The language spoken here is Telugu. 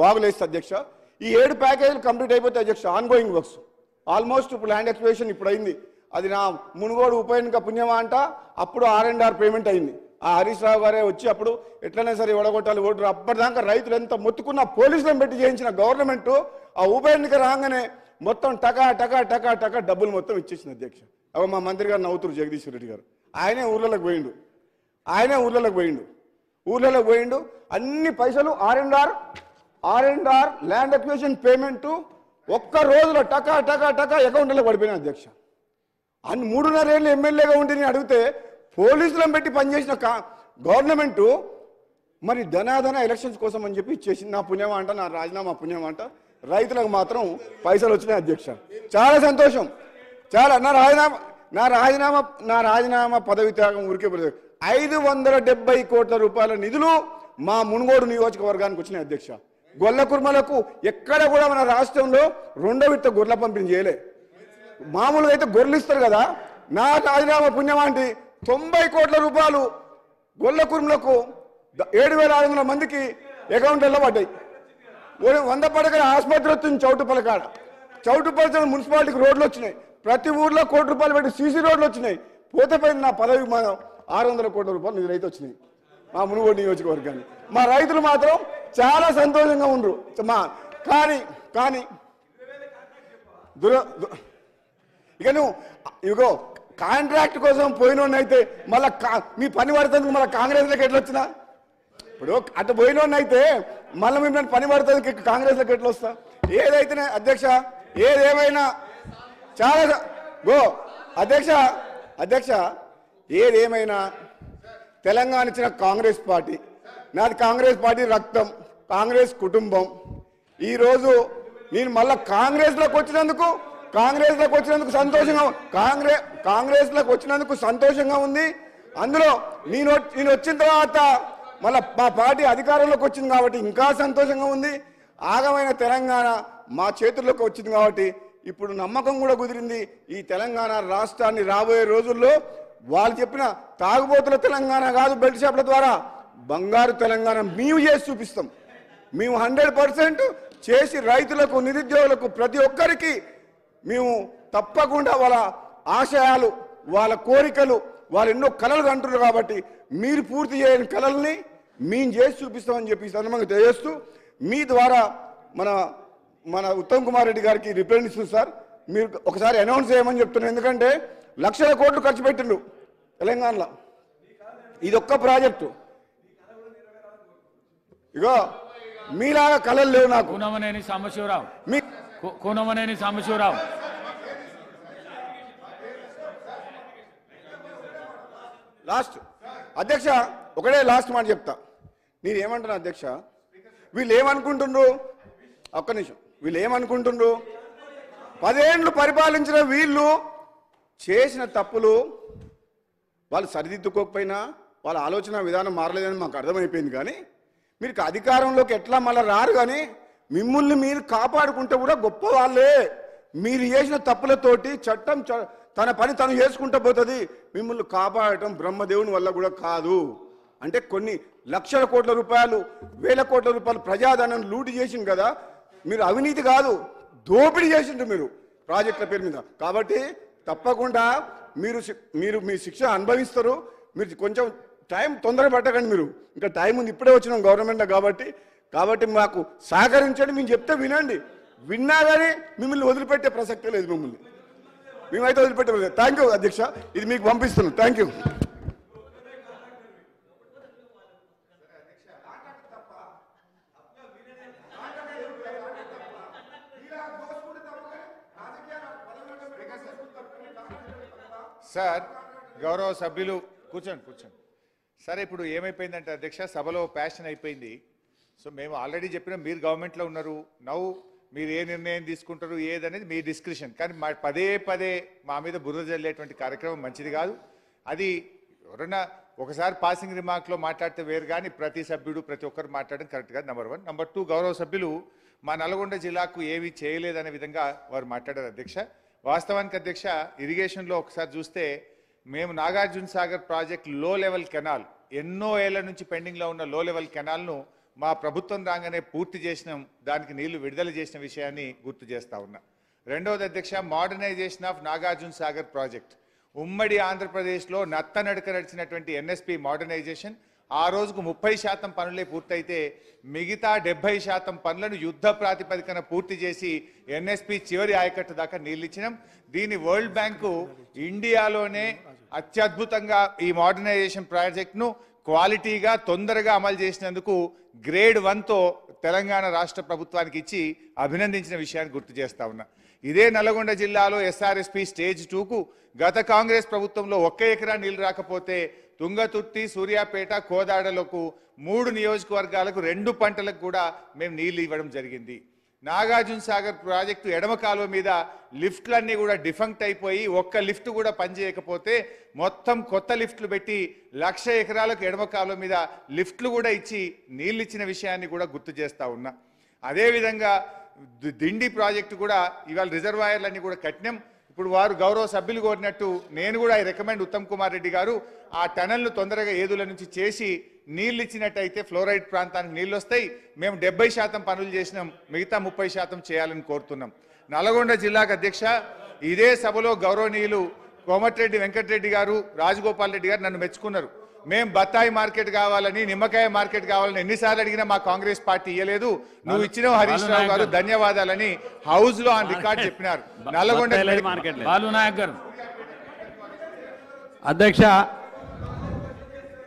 వాగులు వేస్తే అధ్యక్ష ఈ 7 ప్యాకేజీలు కంప్లీట్ అయిపోతే అధ్యక్ష ఆన్గోయింగ్ వర్క్స్ ఆల్మోస్ట్ ఇప్పుడు ల్యాండ్ ఎక్స్ప్లోరేషన్ ఇప్పుడు అయింది. అది నా మునుగోడు ఉప ఎన్నిక పుణ్యమా అంట. అప్పుడు R&R పేమెంట్ అయింది. ఆ హరీష్ రావు గారే వచ్చి అప్పుడు ఎట్లనే సరే ఓడగొట్టాలి ఓటు అప్పటిదాకా రైతులు ఎంత మొత్తుకున్న పోలీసులను పెట్టి చేయించిన గవర్నమెంట్ ఆ ఉప ఎన్నిక రాగానే మొత్తం టకా టకా టకా టకా డబ్బులు మొత్తం ఇచ్చేసింది అధ్యక్ష. అవ మా మంత్రి గారు నవ్వుతురు జగదీశ్వర్ రెడ్డి గారు. ఆయనే ఊర్లలోకి పోయిండు అన్ని పైసలు R&R ల్యాండ్ అక్విజిషన్ పేమెంట్ ఒక్క రోజులో టకా టకా టకా అకౌంట్లో పడిపోయినా అధ్యక్ష. అన్ని 3.5 ఏళ్ళు ఎమ్మెల్యేగా ఉండి నేను అడిగితే పోలీసులను పెట్టి పనిచేసిన గవర్నమెంట్ మరి ధనాధన ఎలక్షన్స్ కోసం అని చెప్పి ఇచ్చేసింది. నా పుణ్యమా అంట, నా రాజీనామా పుణ్యమా అంట. రైతులకు మాత్రం పైసలు వచ్చినాయి అధ్యక్ష. చాలా సంతోషం. చాలా నా రాజీనామా పదవి త్యాగం ఊరికే 570 కోట్ల రూపాయల నిధులు మా మునుగోడు నియోజకవర్గానికి వచ్చినాయి అధ్యక్ష. గొల్ల కుర్మలకు ఎక్కడ కూడా మన రాష్ట్రంలో 2వ విడత గొర్రెల పంపిణీ చేయలే. మామూలుగా అయితే గొర్రెలు ఇస్తారు కదా. నా రాజీనామా పుణ్యమా అంటే 90 కోట్ల రూపాయలు గొల్ల కుర్మలకు 7,600 మందికి అకౌంట్లలో పడ్డాయి. 100 పడకల ఆసుపత్రి వచ్చింది చౌటుపల్లి మున్సిపాలిటీకి రోడ్లు వచ్చినాయి. ప్రతి ఊర్లో ₹1 కోటి పెట్టి సీసీ రోడ్లు వచ్చినాయి. పోతే పైన నా పదవి 600 కోట్ల రూపాయలు నిధులైతే వచ్చినాయి మా మునుగోడు నియోజకవర్గాన్ని. మా రైతులు మాత్రం చాలా సంతోషంగా ఉండరు. కానీ ఇక నువ్వు కాంట్రాక్ట్ కోసం పోయినోన్నైతే మళ్ళీ మీ పని పడుతుంది. మళ్ళీ కాంగ్రెస్లోకి ఎట్లా వచ్చినా ఇప్పుడు అటు పోయినోన్నైతే మళ్ళీ మిమ్మల్ని పని పడుతుంది కాంగ్రెస్లోకి ఎట్లా వస్తా. ఏదైతేనే అధ్యక్ష ఏదేమైనా చాలా అధ్యక్ష ఏదేమైనా తెలంగాణ ఇచ్చిన కాంగ్రెస్ పార్టీ, నాది కాంగ్రెస్ పార్టీ రక్తం, కాంగ్రెస్ కుటుంబం. ఈరోజు నేను మళ్ళీ కాంగ్రెస్లోకి వచ్చినందుకు సంతోషంగా ఉంది. అందులో నేను వచ్చిన తర్వాత మళ్ళీ మా పార్టీ అధికారంలోకి వచ్చింది కాబట్టి ఇంకా సంతోషంగా ఉంది. ఆగమైన తెలంగాణ మా చేతుల్లోకి వచ్చింది కాబట్టి ఇప్పుడు నమ్మకం కూడా కుదిరింది. ఈ తెలంగాణ రాష్ట్రాన్ని రాబోయే రోజుల్లో వాళ్ళు చెప్పిన తాగుబోతుల తెలంగాణ కాదు, బెల్ట్ షాప్ల ద్వారా బంగారు తెలంగాణ మేము చేసి చూపిస్తాం. మేము 100% చేసి రైతులకు, నిరుద్యోగులకు, ప్రతి ఒక్కరికి మేము తప్పకుండా వాళ్ళ ఆశయాలు, వాళ్ళ కోరికలు, వాళ్ళు ఎన్నో కళలు అంటున్నారు కాబట్టి మీరు పూర్తి చేయని కళల్ని మేము చేసి చూపిస్తామని చెప్పి సందర్భంగా తెలియజేస్తూ మీ ద్వారా మన ఉత్తమ్ కుమార్ రెడ్డి గారికి రిప్రజెంటేటివ్ సార్ మీరు ఒకసారి అనౌన్స్ చేయమని చెప్తున్నాను. ఎందుకంటే లక్షల కోట్లు ఖర్చు పెట్టిండు తెలంగాణలో. ఇది ఒక్క ప్రాజెక్టు. ఇగో మీలాగా కళలు లేవు నాకు. కూనమనేని సాంబశివరావు లాస్ట్ అధ్యక్ష ఒకటే లాస్ట్ మాట చెప్తా. నేనేమంటున్నా అధ్యక్ష, వీళ్ళు ఏమనుకుంటుండ్రు, ఒక్క నిమిషం, వీళ్ళు ఏమనుకుంటుండ్రు, 10 ఏళ్ళు పరిపాలించిన వీళ్ళు చేసిన తప్పులు వాళ్ళు సరిదిద్దుకోకపోయినా వాళ్ళ ఆలోచన విధానం మారలేదని మాకు అర్థమైపోయింది. కానీ మీరు అధికారంలోకి ఎట్లా మళ్ళీ రారు. కానీ మిమ్మల్ని మీరు కాపాడుకుంటే కూడా గొప్ప వాళ్ళే. మీరు చేసిన తప్పులతోటి చట్టం తన పని తను చేసుకుంటూ పోతుంది. మిమ్మల్ని కాపాడటం బ్రహ్మదేవుని వల్ల కూడా కాదు. అంటే కొన్ని లక్షల కోట్ల రూపాయలు, వేల కోట్ల రూపాయలు ప్రజాధనం లూటి చేసింది కదా. మీరు అవినీతి కాదు, దోపిడీ చేసిండ్రు మీరు ప్రాజెక్టుల పేరు మీద. కాబట్టి తప్పకుండా మీరు మీ శిక్ష అనుభవిస్తారు. మీరు కొంచెం టైం తొందర పట్టకండి. మీరు ఇంకా టైం ఉంది, ఇప్పుడే వచ్చినాం గవర్నమెంట్ కాబట్టి మాకు సహకరించండి. మేము చెప్తే వినండి. విన్నా కానీ మిమ్మల్ని వదిలిపెట్టే ప్రసక్తే లేదు. మేమైతే వదిలిపెట్టే. థ్యాంక్ యూ అధ్యక్ష, ఇది మీకు పంపిస్తున్నాను. Thank you. సార్ గౌరవ సభ్యులు కూర్చోండి. సరే ఇప్పుడు ఏమైపోయిందంటే అధ్యక్ష, సభలో ప్యాషన్ అయిపోయింది. సో మేము ఆల్రెడీ చెప్పినాం, మీరు గవర్నమెంట్లో ఉన్నారు. నవ్వు మీరు ఏ నిర్ణయం తీసుకుంటారు ఏదనేది మీ డిస్క్రిప్షన్. కానీ పదే మా మీద బురద జల్లేటువంటి కార్యక్రమం మంచిది కాదు. అది ఎవరన్నా ఒకసారి పాసింగ్ రిమార్క్లో మాట్లాడితే వేరు, కానీ ప్రతి సభ్యుడు ప్రతి ఒక్కరు మాట్లాడడం కరెక్ట్ కాదు. నెంబర్ 1. నెంబర్ 2, గౌరవ సభ్యులు మా నల్గొండ జిల్లాకు ఏమీ చేయలేదనే విధంగా వారు మాట్లాడారు అధ్యక్ష. వాస్తవానికి అధ్యక్ష, ఇరిగేషన్లో ఒకసారి చూస్తే మేము నాగార్జున సాగర్ ప్రాజెక్ట్ లో లెవెల్ కెనాల్ ఎన్నో ఏళ్ల నుంచి పెండింగ్లో ఉన్న లో లెవెల్ కెనాల్ను మా ప్రభుత్వం రాగానే పూర్తి చేసినాం, దానికి నీళ్లు విడుదల చేసిన విషయాన్ని గుర్తు చేస్తా ఉన్నా. రెండవది అధ్యక్ష, modernisation of Nagarjuna Sagar project. ఉమ్మడి ఆంధ్రప్రదేశ్లో నత్తనడక నడిచినటువంటి ఎన్ఎస్పి మోడర్నైజేషన్ ఆ రోజుకు 30% పనులే పూర్తయితే మిగతా 70% పనులను యుద్ధ ప్రాతిపదికన పూర్తి చేసి ఎన్ఎస్పి చివరి ఆయకట్టు దాకా నీళ్ళు ఇచ్చినాం. దీని వరల్డ్ బ్యాంకు ఇండియాలోనే అత్యద్భుతంగా ఈ మోడర్నైజేషన్ ప్రాజెక్ట్ను క్వాలిటీగా తొందరగా అమలు చేసినందుకు గ్రేడ్ 1తో తెలంగాణ రాష్ట్ర ప్రభుత్వానికి ఇచ్చి అభినందించిన విషయాన్ని గుర్తు చేస్తా ఉన్నా. ఇదే నల్గొండ జిల్లాలో ఎస్ఆర్ఎస్పి స్టేజ్ 2కు గత కాంగ్రెస్ ప్రభుత్వంలో 1 ఎకరా నీళ్లు రాకపోతే తుంగతుర్తి, సూర్యాపేట, కోదాడలకు 3 నియోజకవర్గాలకు 2 పంటలకు కూడా మేము నీళ్లు ఇవ్వడం జరిగింది. నాగార్జున సాగర్ ప్రాజెక్టు ఎడమ కాలువ మీద లిఫ్ట్లన్నీ కూడా డిఫంక్ట్ అయిపోయి ఒక్క లిఫ్ట్ కూడా పనిచేయకపోతే మొత్తం కొత్త లిఫ్ట్లు పెట్టి 1,00,000 ఎకరాలకు ఎడమ కాలువ మీద లిఫ్ట్లు కూడా ఇచ్చి నీళ్ళు ఇచ్చిన విషయాన్ని కూడా గుర్తు చేస్తా ఉన్నా. అదేవిధంగా దిండి ప్రాజెక్టు కూడా ఇవాళ రిజర్వాయర్లన్నీ కూడా కట్టినాం. ఇప్పుడు వారు గౌరవ సభ్యులు కోరినట్టు నేను కూడా ఐ రికమెండ్ ఉత్తమ్ కుమార్ రెడ్డి గారు ఆ టనల్ను తొందరగా ఏదుల నుంచి చేసి నీళ్ళు ఇచ్చినట్టయితే ఫ్లోరైడ్ ప్రాంతానికి నీళ్ళు వస్తాయి. మేము 70% పనులు చేసినాం, మిగతా 30% చేయాలని కోరుతున్నాం. నల్గొండ జిల్లాకు అధ్యక్ష, ఇదే సభలో గౌరవనీయులు కోమటిరెడ్డి వెంకటరెడ్డి గారు, రాజగోపాల్ రెడ్డి గారు నన్ను మెచ్చుకున్నారు. మేము బత్తాయి మార్కెట్ కావాలని, నిమ్మకాయ మార్కెట్ కావాలని ఎన్నిసార్లు అడిగినా మా కాంగ్రెస్ పార్టీ ఇయ్యలేదు. నువ్వు ఇచ్చిన హరీష్ రావు గారు ధన్యవాదాలని హౌస్ లో ఆన్ రికార్డ్ చెప్పినారు. నల్గొండ అధ్యక్ష